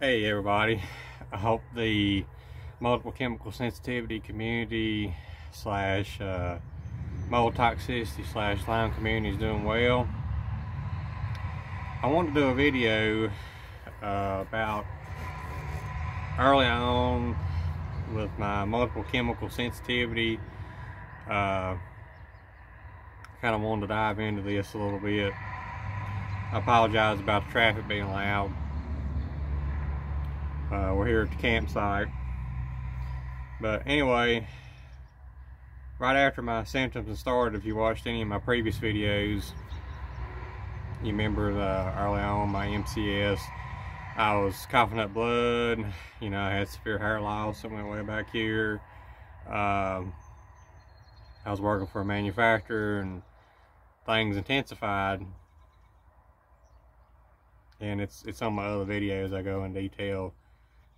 Hey everybody, I hope the multiple chemical sensitivity community slash mold toxicity slash Lyme community is doing well. I want to do a video about early on with my multiple chemical sensitivity. Kind of wanted to dive into this a little bit. I apologize about the traffic being loud. We're here at the campsite. But anyway, right after my symptoms started, if you watched any of my previous videos, you remember early on my MCS, I was coughing up blood. You know, I had severe hair loss that went way back here. I was working for a manufacturer and things intensified. And it's on my other videos. I go in detail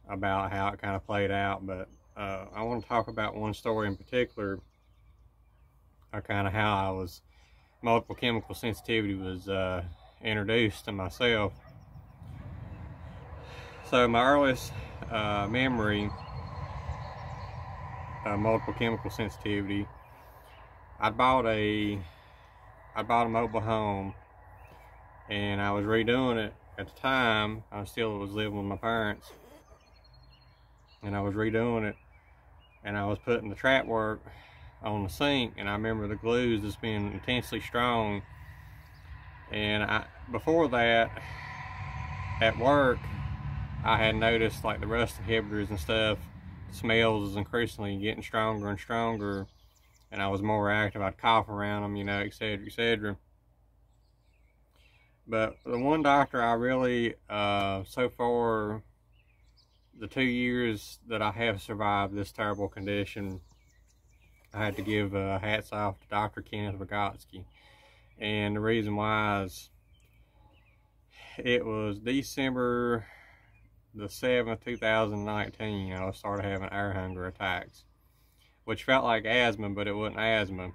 about how it kind of played out, but I want to talk about one story in particular, kind of how I was, multiple chemical sensitivity was introduced to myself. So my earliest memory of multiple chemical sensitivity, I bought a mobile home, and I was redoing it at the time. I still was living with my parents, and I was redoing it, and I was putting the trap work on the sink, and I remember the glues just being intensely strong. And before that, at work, I had noticed like the rust inhibitors and stuff, smells was increasingly getting stronger and stronger, and I was more active. I'd cough around them, you know, etc., etc. But the one doctor I really, so far, the 2 years that I have survived this terrible condition, I had to give hats off to Dr. Kenneth Vygotsky. And the reason why is it was December the 7th, 2019, I started having air hunger attacks, which felt like asthma, but it wasn't asthma,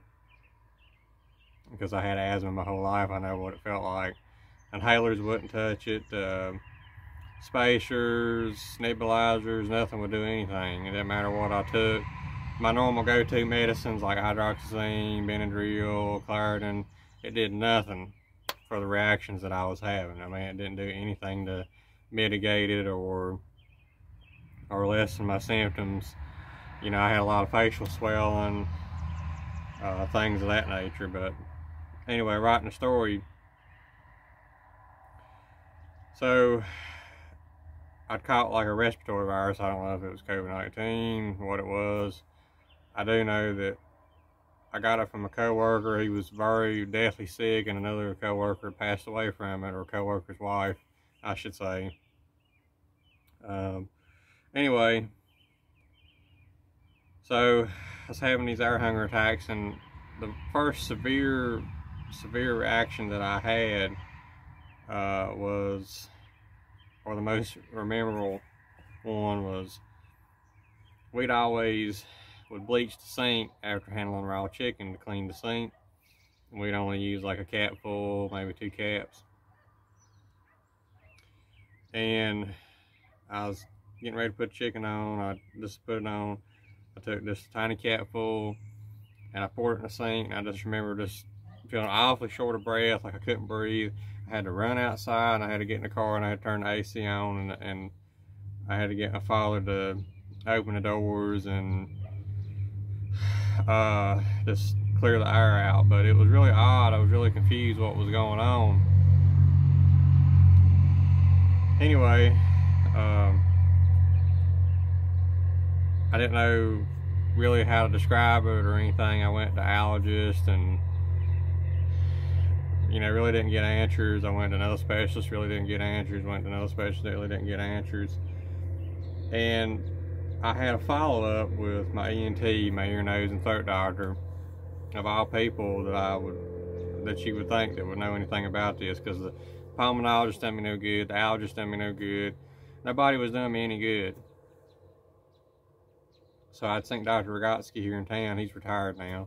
because I had asthma my whole life. I know what it felt like. Inhalers wouldn't touch it. Spacers, nebulizers, nothing would do anything. It didn't matter what I took. My normal go-to medicines like hydroxyzine, Benadryl, Claritin, it did nothing for the reactions that I was having. I mean, it didn't do anything to mitigate it or lessen my symptoms. You know, I had a lot of facial swelling, things of that nature. But anyway, writing the story. So I'd caught like a respiratory virus. I don't know if it was COVID-19, what it was. I do know that I got it from a coworker. He was very deathly sick, and another coworker passed away from it, or coworker's wife, I should say. Anyway, so I was having these air hunger attacks, and the first severe reaction that I had was, or the most memorable one was, we'd always would bleach the sink after handling raw chicken to clean the sink. And we'd only use like a cap full, maybe 2 caps. And I was getting ready to put chicken on. I just put it on. I took this tiny cap full and I poured it in the sink. And I just remember just feeling awfully short of breath, like I couldn't breathe. I had to run outside, and I had to get in the car, and I had to turn the AC on, and I had to get my father to open the doors and just clear the air out. But it was really odd. I was really confused what was going on. Anyway, I didn't know really how to describe it or anything. I went to allergist, and you know, really didn't get answers. I went to another specialist, really didn't get answers. Went to another specialist, really didn't get answers. And I had a follow-up with my ENT, my ear, nose, and throat doctor, of all people that you would think that would know anything about this, because the pulmonologist done me no good, the allergist done me no good. Nobody was doing me any good. So I'd seen Dr. Vygotsky here in town. He's retired now.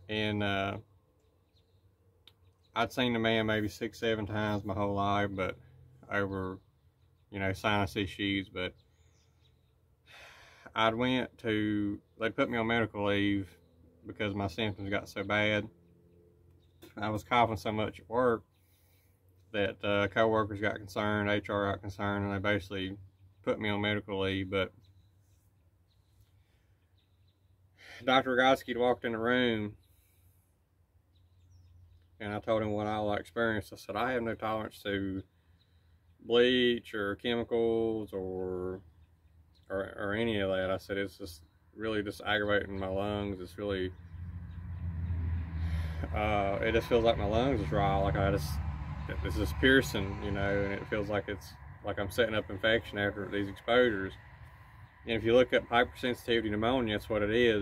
And I'd seen the man maybe 6-7 times my whole life, but over you know, sinus issues. But they put me on medical leave because my symptoms got so bad. I was coughing so much at work that co-workers got concerned, HR got concerned, and they basically put me on medical leave. But Dr. Rogotsky walked in the room, and I told him what I experienced. I said, I have no tolerance to bleach or chemicals or any of that. I said, it's just really just aggravating my lungs. It's really, it just feels like my lungs is dry. Like it's just piercing, you know, and it feels like it's like I'm setting up infection after these exposures. And if you look up hypersensitivity pneumonia, that's what it is.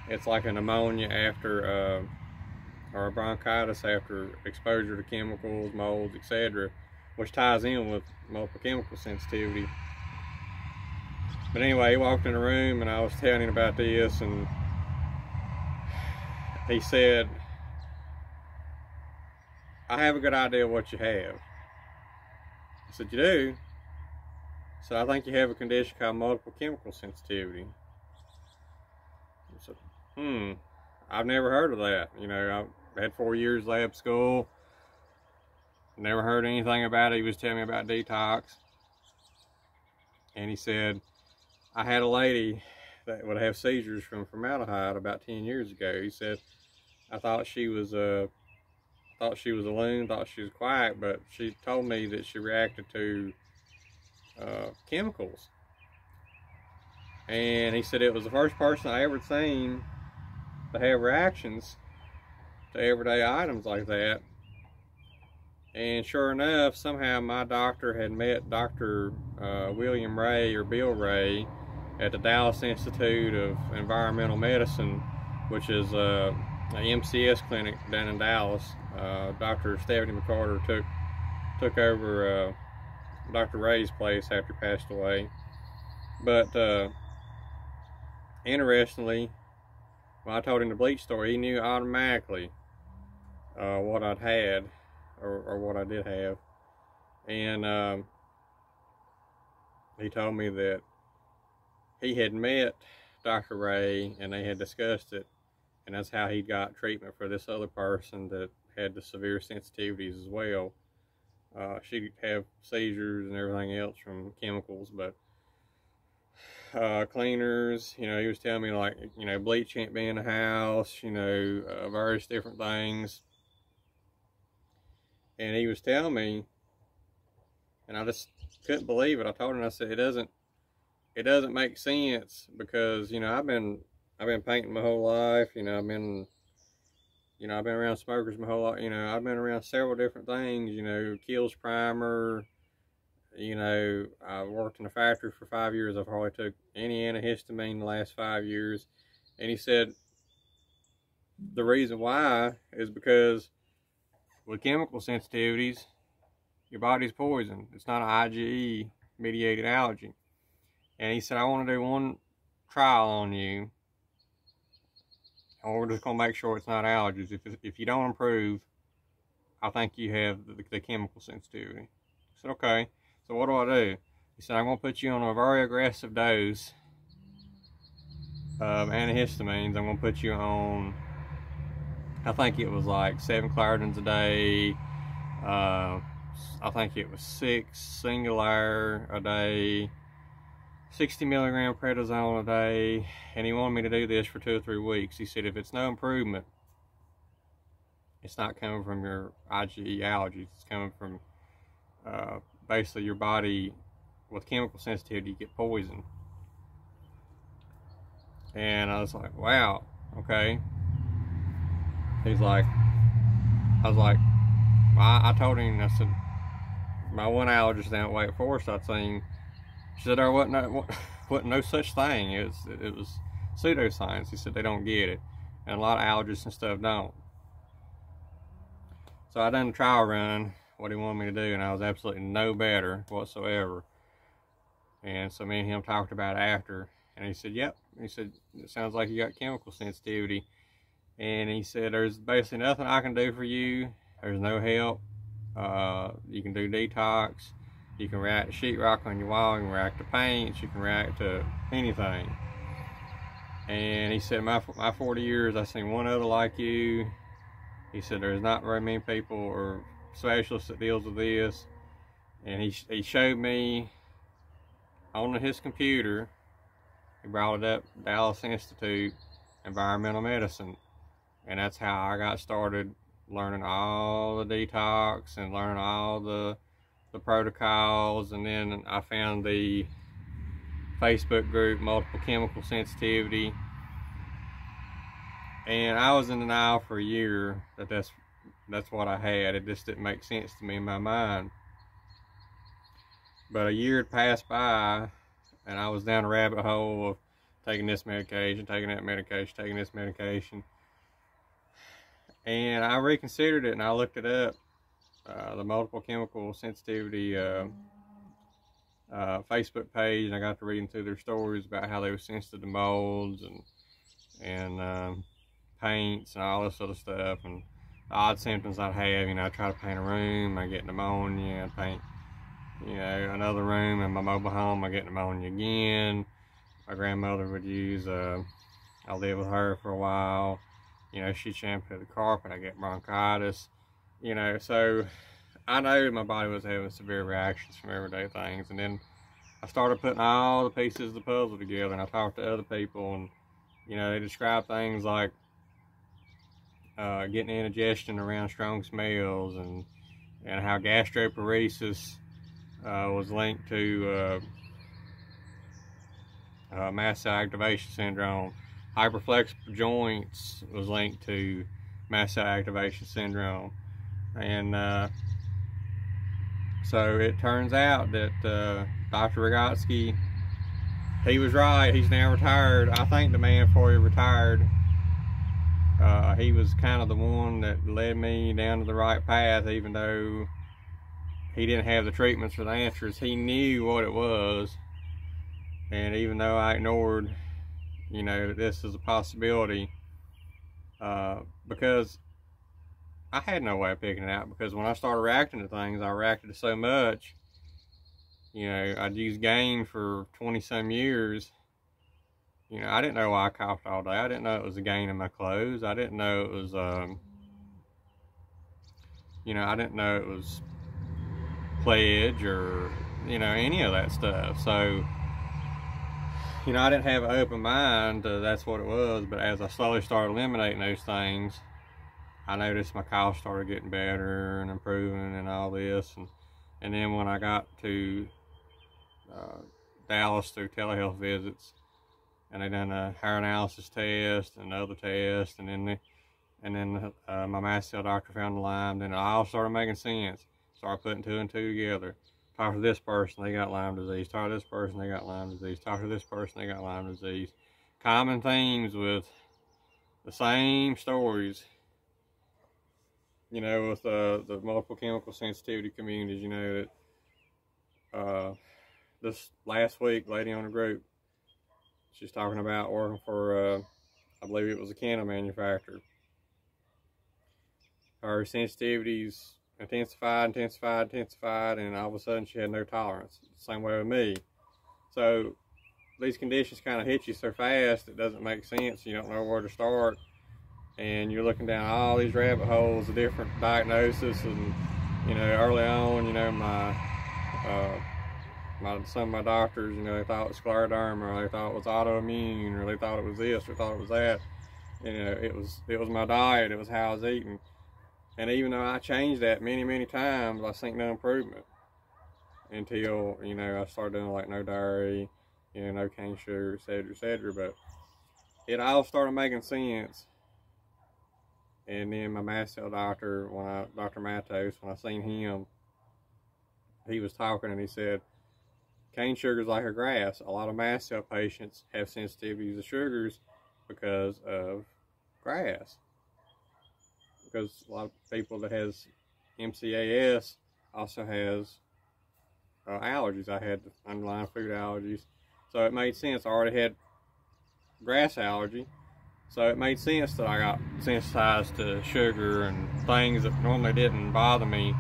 It's like a pneumonia after, or a bronchitis after exposure to chemicals, molds, etc., which ties in with multiple chemical sensitivity. But anyway, he walked in the room and I was telling him about this, and he said, I have a good idea of what you have. I said, you do? I said, I think you have a condition called multiple chemical sensitivity. I said, I've never heard of that. You know, I had 4 years lab school, never heard anything about it. He was telling me about detox. And he said, I had a lady that would have seizures from formaldehyde about 10 years ago. He said, I thought she was a loon, thought she was quiet, but she told me that she reacted to chemicals. And he said it was the first person I ever seen to have reactions to everyday items like that. And sure enough, somehow my doctor had met Dr. William Ray, or Bill Ray, at the Dallas Institute of Environmental Medicine, which is a MCS clinic down in Dallas. Dr. Stephanie McCarter took over Dr. Ray's place after he passed away. But interestingly, when I told him the bleach story, he knew automatically what I'd had, or what I did have. And he told me that he had met Dr. Ray and they had discussed it, and that's how he got treatment for this other person that had the severe sensitivities as well. She'd have seizures and everything else from chemicals, but cleaners, you know, he was telling me, like, you know, bleach can't be in the house, you know, various different things. And he was telling me, and I just couldn't believe it. I told him, I said, it doesn't make sense, because, you know, I've been painting my whole life. You know, I've been around smokers my whole life. You know, I've been around several different things, you know, Kills Primer. You know, I worked in a factory for 5 years. I've hardly took any antihistamine the last 5 years. And he said, the reason why is because with chemical sensitivities, your body's poisoned. It's not an IgE mediated allergy. And he said, I want to do one trial on you, and we're just going to make sure it's not allergies. If you don't improve, I think you have the chemical sensitivity. I said, okay. So what do I do? He said, I'm going to put you on a very aggressive dose of antihistamines. I'm going to put you on, I think it was like 7 Claritins a day. I think it was 6 Singulair a day, 60 milligram prednisone a day. And he wanted me to do this for 2 or 3 weeks. He said, if it's no improvement, it's not coming from your IgE allergies. It's coming from basically your body with chemical sensitivity, you get poisoned. And I was like, wow, okay. He's like, I was like, I told him, I said, my one allergist down at Wake Forest I seen, she said there wasn't no such thing. It was pseudoscience. He said they don't get it, and a lot of allergists and stuff don't. So I done the trial run, what he wanted me to do, and I was absolutely no better whatsoever. And so me and him talked about it after, and he said, yep. He said, it sounds like you got chemical sensitivity. And he said, there's basically nothing I can do for you. There's no help. You can do detox. You can react to sheetrock on your wall, you can react to paints, you can react to anything. And he said, my 40 years, I've seen one other like you. He said, there's not very many people or specialists that deals with this. And he showed me on his computer, he brought it up, Dallas Institute, Environmental Medicine. And that's how I got started learning all the detox and learning all the protocols. And then I found the Facebook group, Multiple Chemical Sensitivity. And I was in denial for a year that that's what I had. It just didn't make sense to me in my mind. But a year had passed by, and I was down a rabbit hole of taking this medication, taking that medication, taking this medication. And I reconsidered it, and I looked it up, the Multiple Chemical Sensitivity Facebook page, and I got to reading through their stories about how they were sensitive to molds and paints and all this other stuff, and the odd symptoms I'd have. You know, I try to paint a room, I get pneumonia. I paint, you know, another room in my mobile home, I get pneumonia again. My grandmother would use, I lived with her for a while. You know, she'd shampoo the carpet, I get bronchitis. You know, so I know my body was having severe reactions from everyday things. And then I started putting all the pieces of the puzzle together, and I talked to other people, and, you know, they describe things like getting indigestion around strong smells, and how gastroparesis was linked to mast cell activation syndrome. Hyperflexible joints was linked to mast cell activation syndrome. And so it turns out that Dr. Rogotsky, he was right. He's now retired. I thank the man before he retired. He was kind of the one that led me down to the right path, even though he didn't have the treatments or the answers. He knew what it was, and even though I ignored, you know, this is a possibility, because I had no way of picking it out, because when I started reacting to things, I reacted to so much. You know, I'd used Gain for 20-some years. You know, I didn't know why I coughed all day. I didn't know it was a Gain in my clothes. I didn't know it was, you know, I didn't know it was Pledge or, you know, any of that stuff. So, you know, I didn't have an open mind to that's what it was. But as I slowly started eliminating those things, I noticed my cough started getting better and improving and all this. And then when I got to Dallas through telehealth visits, and they done a hair analysis test and other tests, and then my mast cell doctor found the Lyme. Then it all started making sense. Started putting two and two together. Talk to this person, they got Lyme disease. Talk to this person, they got Lyme disease. Talk to this person, they got Lyme disease. Common themes with the same stories. You know, with the multiple chemical sensitivity communities. You know that this last week, lady on the group, she's talking about working for, I believe it was a candle manufacturer. Her sensitivities intensified, and all of a sudden she had no tolerance. Same way with me. So these conditions kind of hit you so fast, it doesn't make sense. You don't know where to start. And you're looking down all these rabbit holes of different diagnoses. And, you know, early on, you know, some of my doctors, you know, they thought it was scleroderma, or they thought it was autoimmune, or they thought it was this, or thought it was that. You know, it was my diet, it was how I was eating. And even though I changed that many times, I seen no improvement until, you know, I started doing like no dairy, you know, no cane sugar, etc. But it all started making sense. And then my mast cell doctor, Dr. Matos, when I seen him, he was talking and he said, cane sugar is like a grass. A lot of mast cell patients have sensitivities to sugars because of grass. Because a lot of people that has MCAS also has allergies. I had underlying food allergies. So it made sense. I already had grass allergy. So it made sense that I got sensitized to sugar and things that normally didn't bother me.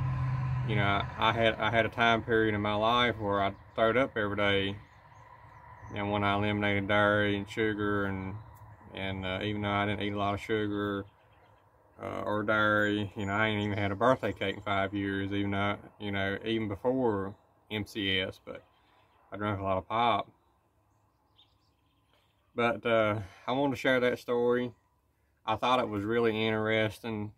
you know, I had a time period in my life where I throwed up every day, and when I eliminated dairy and sugar, and even though I didn't eat a lot of sugar or dairy, you know, I ain't even had a birthday cake in 5 years, even though, you know, even before MCS, but I drank a lot of pop. But I wanted to share that story. I thought it was really interesting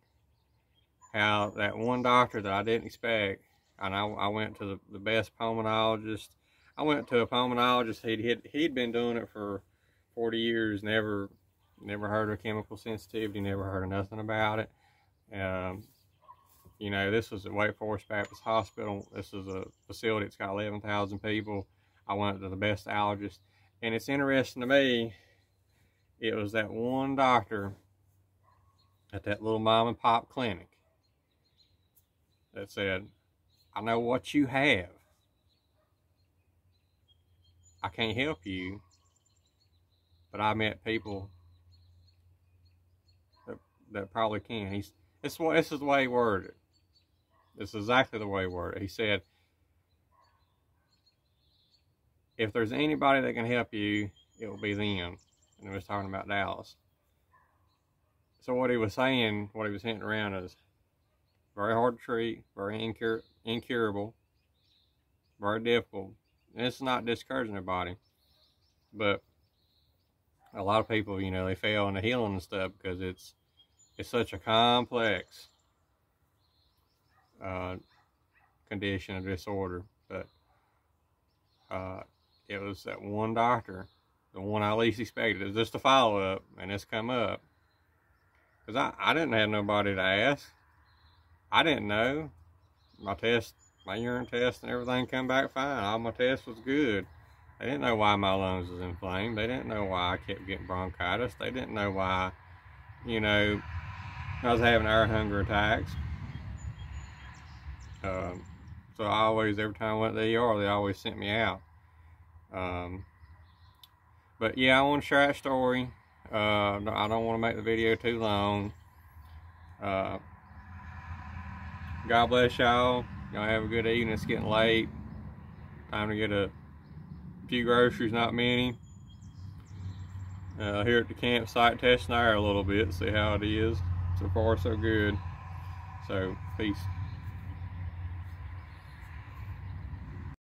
how that one doctor that I didn't expect, and I went to the best pulmonologist. I went to a pulmonologist. He'd been doing it for 40 years, never heard of chemical sensitivity, never heard of nothing about it. You know, this was at Wake Forest Baptist Hospital. This is a facility that's got 11,000 people. I went to the best allergist, and it's interesting to me, it was that one doctor at that little mom and pop clinic that said, I know what you have. I can't help you, but I met people that probably can. This is the way he worded it. This is exactly the way he worded it. He said, if there's anybody that can help you, it will be them. And he was talking about Dallas. So what he was saying, what he was hinting around is very hard to treat, very incurable, very difficult. And it's not discouraging everybody, but a lot of people, you know, they fail in the healing and stuff because it's such a complex condition or disorder. But it was that one doctor, the one I least expected. It was just a follow-up, and it's come up. Because I didn't have nobody to ask. I didn't know. My urine test and everything come back fine. All my tests was good. They didn't know why my lungs was inflamed. They didn't know why I kept getting bronchitis. They didn't know why, you know, I was having air hunger attacks. So I always, every time I went to the ER, they always sent me out. But yeah, I want to share that story. I don't want to make the video too long. God bless y'all. Y'all have a good evening. It's getting late. Time to get a few groceries, not many. Here at the campsite, testing air a little bit, see how it is. So far, so good. So, peace.